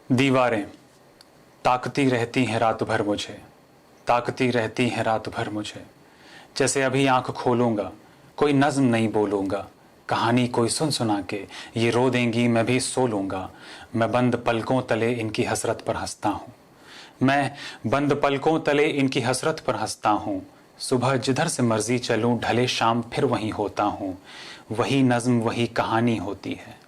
दीवारें ताकती रहती हैं रात भर मुझे, ताकती रहती हैं रात भर मुझे। जैसे अभी आंख खोलूंगा कोई नज्म नहीं बोलूंगा, कहानी कोई सुन सुना के ये रो देंगी मैं भी सो लूंगा। मैं बंद पलकों तले इनकी हसरत पर हंसता हूँ, मैं बंद पलकों तले इनकी हसरत पर हंसता हूँ। सुबह जिधर से मर्जी चलूं ढले शाम फिर वहीं होता हूँ। वही नज्म वही कहानी होती है,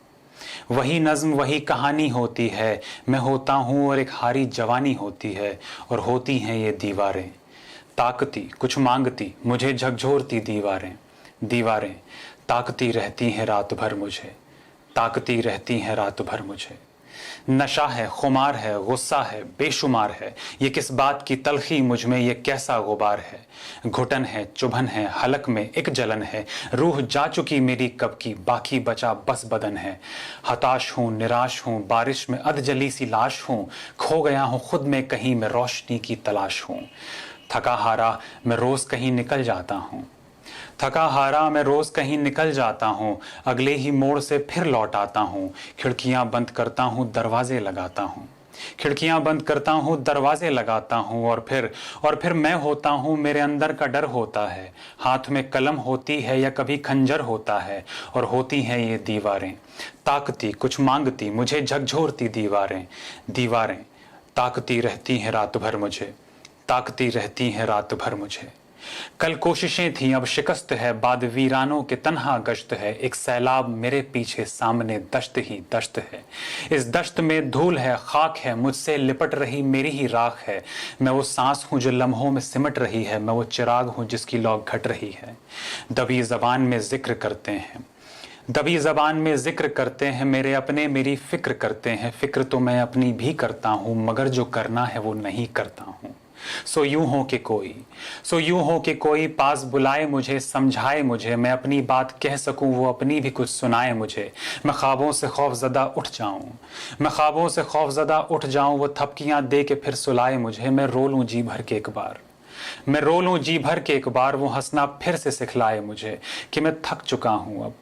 वही नज्म वही कहानी होती है। मैं होता हूँ और एक हारी जवानी होती है, और होती हैं ये दीवारें ताकती कुछ मांगती मुझे झकझोरती। दीवारें दीवारें ताकती रहती हैं रात भर मुझे, ताकती रहती हैं रात भर मुझे। नशा है, खुमार है, गुस्सा है, बेशुमार है, ये किस बात की तलखी मुझ में, ये कैसा गुबार है। घुटन है, चुभन है, हलक में एक जलन है, रूह जा चुकी मेरी कब की, बाकी बचा बस बदन है। हताश हूँ, निराश हूँ, बारिश में अधजली सी लाश हूँ, खो गया हूँ खुद में कहीं मैं रोशनी की तलाश हूँ। थका हारा मैं रोज कहीं निकल जाता हूँ, थका हारा मैं रोज कहीं निकल जाता हूँ, अगले ही मोड़ से फिर लौट आता हूँ। खिड़कियां बंद करता हूँ, दरवाजे लगाता हूँ, खिड़कियां बंद करता हूँ, दरवाजे लगाता हूँ। और फिर मैं होता हूँ, मेरे अंदर का डर होता है। हाथ में कलम होती है या कभी खंजर होता है, और होती हैं ये दीवारें ताकती कुछ मांगती मुझे झकझोरती। दीवारें दीवारें ताकती रहती हैं रात भर मुझे, ताकती रहती हैं रात भर मुझे। कल कोशिशें थीं अब शिकस्त है, बाद वीरानों के तन्हा गश्त है। एक सैलाब मेरे पीछे सामने दश्त ही दश्त है, इस दश्त में धूल है, खाक है, मुझसे लिपट रही मेरी ही राख है। मैं वो सांस हूँ जो लम्हों में सिमट रही है, मैं वो चिराग हूँ जिसकी लौ घट रही है। दबी जबान में जिक्र करते हैं, दबी जबान में जिक्र करते हैं, मेरे अपने मेरी फिक्र करते हैं। फिक्र तो मैं अपनी भी करता हूँ, मगर जो करना है वो नहीं करता हूँ। सो यूं हो के कोई पास बुलाए मुझे, समझाए मुझे, मैं अपनी बात कह सकूं वो अपनी भी कुछ सुनाए मुझे। मैं ख्वाबों से खौफजदा उठ जाऊं, मैं ख्वाबों से खौफजदा उठ जाऊं, वो थपकियां दे के फिर सुलाए मुझे। मैं रो लूं जी भर के एक बार, मैं रो लूं जी भर के एक बार, वो हंसना फिर से सिखलाए मुझे। कि मैं थक चुका हूं अब,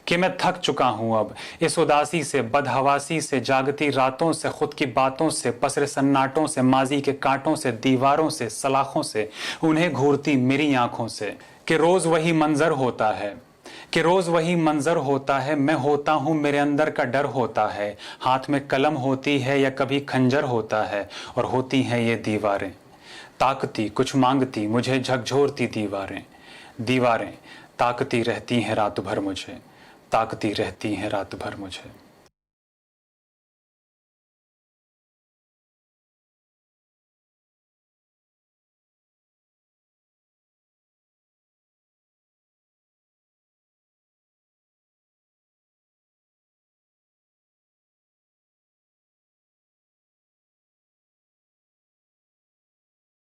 कि मैं थक चुका हूं अब, इस उदासी से, बदहवासी से, जागती रातों से, खुद की बातों से, पसरे सन्नाटों से, माजी के कांटों से, दीवारों से, सलाखों से, उन्हें घूरती मेरी आंखों से। कि रोज वही मंजर होता है, कि रोज वही मंजर होता है। मैं होता हूँ, मेरे अंदर का डर होता है। हाथ में कलम होती है या कभी खंजर होता है, और होती हैं ये दीवारें ताकती कुछ मांगती मुझे झकझोरती। दीवारें दीवारें ताकती रहती हैं रात भर मुझे, ताकती रहती हैं रात भर मुझे।